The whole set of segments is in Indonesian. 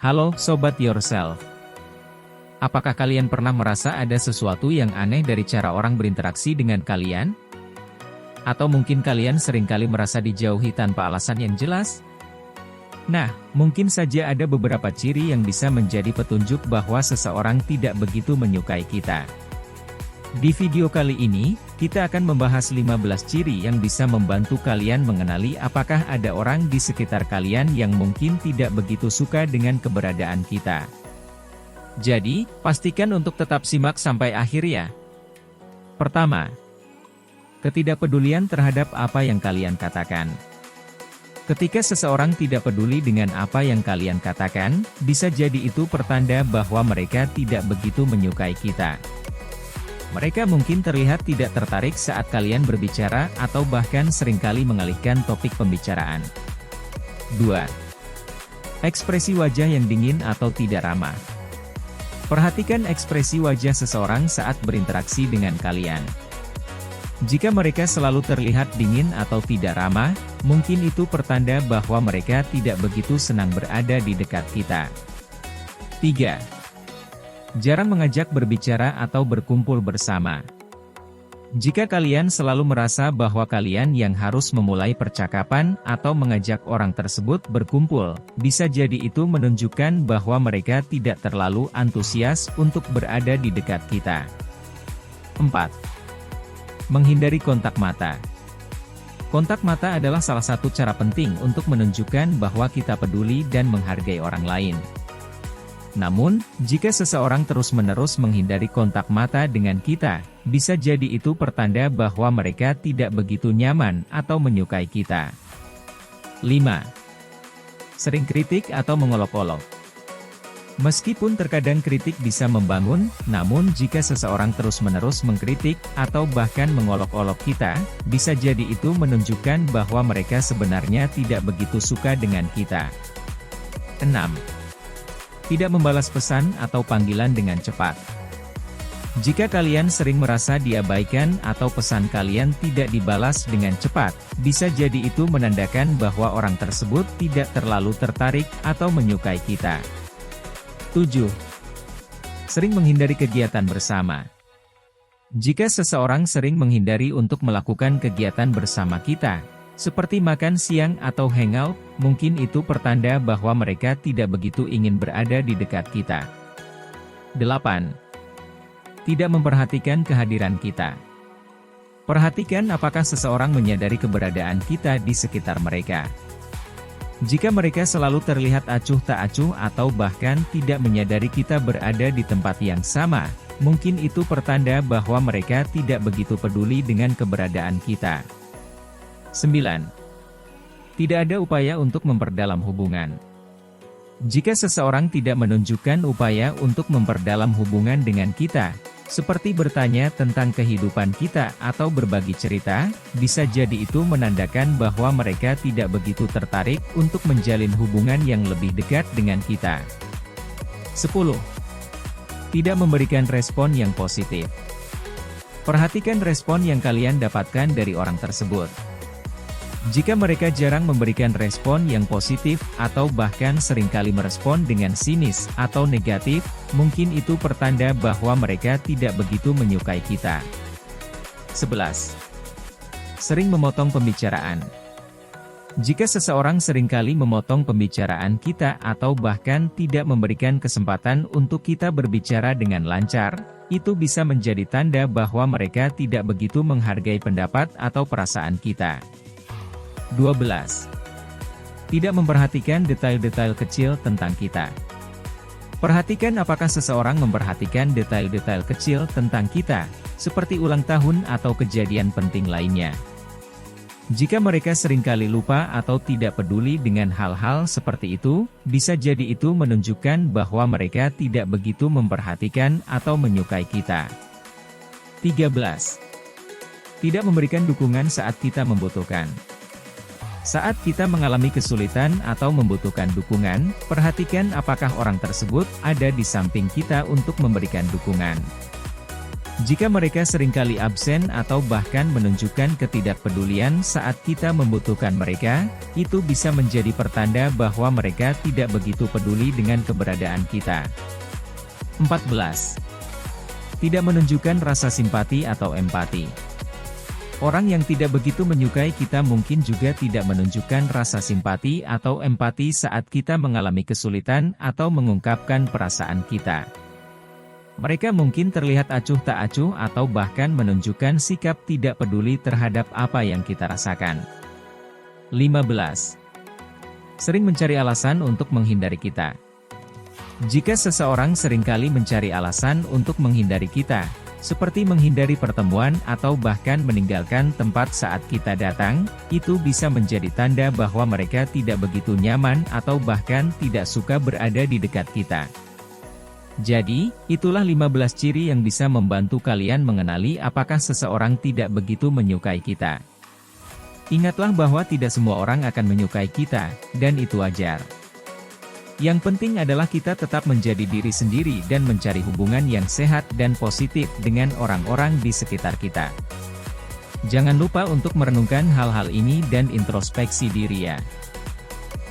Halo Sobat Yourself. Apakah kalian pernah merasa ada sesuatu yang aneh dari cara orang berinteraksi dengan kalian? Atau mungkin kalian seringkali merasa dijauhi tanpa alasan yang jelas? Nah, mungkin saja ada beberapa ciri yang bisa menjadi petunjuk bahwa seseorang tidak begitu menyukai kita. Di video kali ini, kita akan membahas 15 ciri yang bisa membantu kalian mengenali apakah ada orang di sekitar kalian yang mungkin tidak begitu suka dengan keberadaan kita. Jadi, pastikan untuk tetap simak sampai akhir ya. Pertama, ketidakpedulian terhadap apa yang kalian katakan. Ketika seseorang tidak peduli dengan apa yang kalian katakan, bisa jadi itu pertanda bahwa mereka tidak begitu menyukai kita. Mereka mungkin terlihat tidak tertarik saat kalian berbicara atau bahkan seringkali mengalihkan topik pembicaraan. 2. Ekspresi wajah yang dingin atau tidak ramah. Perhatikan ekspresi wajah seseorang saat berinteraksi dengan kalian. Jika mereka selalu terlihat dingin atau tidak ramah, mungkin itu pertanda bahwa mereka tidak begitu senang berada di dekat kita. 3. Jarang mengajak berbicara atau berkumpul bersama. Jika kalian selalu merasa bahwa kalian yang harus memulai percakapan atau mengajak orang tersebut berkumpul, bisa jadi itu menunjukkan bahwa mereka tidak terlalu antusias untuk berada di dekat kita. 4. Menghindari kontak mata. Kontak mata adalah salah satu cara penting untuk menunjukkan bahwa kita peduli dan menghargai orang lain. Namun, jika seseorang terus-menerus menghindari kontak mata dengan kita, bisa jadi itu pertanda bahwa mereka tidak begitu nyaman atau menyukai kita. 5. Sering kritik atau mengolok-olok. Meskipun terkadang kritik bisa membangun, namun jika seseorang terus-menerus mengkritik atau bahkan mengolok-olok kita, bisa jadi itu menunjukkan bahwa mereka sebenarnya tidak begitu suka dengan kita. 6. Tidak membalas pesan atau panggilan dengan cepat. Jika kalian sering merasa diabaikan atau pesan kalian tidak dibalas dengan cepat, bisa jadi itu menandakan bahwa orang tersebut tidak terlalu tertarik atau menyukai kita. 7. Sering menghindari kegiatan bersama. Jika seseorang sering menghindari untuk melakukan kegiatan bersama kita, seperti makan siang atau hangout, mungkin itu pertanda bahwa mereka tidak begitu ingin berada di dekat kita. 8. Tidak memperhatikan kehadiran kita. Perhatikan apakah seseorang menyadari keberadaan kita di sekitar mereka. Jika mereka selalu terlihat acuh tak acuh atau bahkan tidak menyadari kita berada di tempat yang sama, mungkin itu pertanda bahwa mereka tidak begitu peduli dengan keberadaan kita. 9. Tidak ada upaya untuk memperdalam hubungan. Jika seseorang tidak menunjukkan upaya untuk memperdalam hubungan dengan kita, seperti bertanya tentang kehidupan kita atau berbagi cerita, bisa jadi itu menandakan bahwa mereka tidak begitu tertarik untuk menjalin hubungan yang lebih dekat dengan kita. 10. Tidak memberikan respon yang positif. Perhatikan respon yang kalian dapatkan dari orang tersebut. Jika mereka jarang memberikan respon yang positif atau bahkan seringkali merespon dengan sinis atau negatif, mungkin itu pertanda bahwa mereka tidak begitu menyukai kita. 11. Sering memotong pembicaraan. Jika seseorang seringkali memotong pembicaraan kita atau bahkan tidak memberikan kesempatan untuk kita berbicara dengan lancar, itu bisa menjadi tanda bahwa mereka tidak begitu menghargai pendapat atau perasaan kita. 12. Tidak memperhatikan detail-detail kecil tentang kita. Perhatikan apakah seseorang memperhatikan detail-detail kecil tentang kita, seperti ulang tahun atau kejadian penting lainnya. Jika mereka seringkali lupa atau tidak peduli dengan hal-hal seperti itu, bisa jadi itu menunjukkan bahwa mereka tidak begitu memperhatikan atau menyukai kita. 13. Tidak memberikan dukungan saat kita membutuhkan. Saat kita mengalami kesulitan atau membutuhkan dukungan, perhatikan apakah orang tersebut ada di samping kita untuk memberikan dukungan. Jika mereka seringkali absen atau bahkan menunjukkan ketidakpedulian saat kita membutuhkan mereka, itu bisa menjadi pertanda bahwa mereka tidak begitu peduli dengan keberadaan kita. 14. Tidak menunjukkan rasa simpati atau empati. Orang yang tidak begitu menyukai kita mungkin juga tidak menunjukkan rasa simpati atau empati saat kita mengalami kesulitan atau mengungkapkan perasaan kita. Mereka mungkin terlihat acuh tak acuh atau bahkan menunjukkan sikap tidak peduli terhadap apa yang kita rasakan. 15. Sering mencari alasan untuk menghindari kita. Jika seseorang seringkali mencari alasan untuk menghindari kita, seperti menghindari pertemuan atau bahkan meninggalkan tempat saat kita datang, itu bisa menjadi tanda bahwa mereka tidak begitu nyaman atau bahkan tidak suka berada di dekat kita. Jadi, itulah 15 ciri yang bisa membantu kalian mengenali apakah seseorang tidak begitu menyukai kita. Ingatlah bahwa tidak semua orang akan menyukai kita, dan itu wajar. Yang penting adalah kita tetap menjadi diri sendiri dan mencari hubungan yang sehat dan positif dengan orang-orang di sekitar kita. Jangan lupa untuk merenungkan hal-hal ini dan introspeksi diri ya.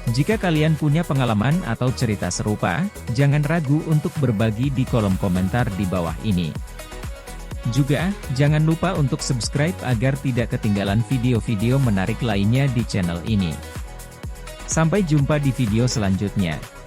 Jika kalian punya pengalaman atau cerita serupa, jangan ragu untuk berbagi di kolom komentar di bawah ini. Juga, jangan lupa untuk subscribe agar tidak ketinggalan video-video menarik lainnya di channel ini. Sampai jumpa di video selanjutnya.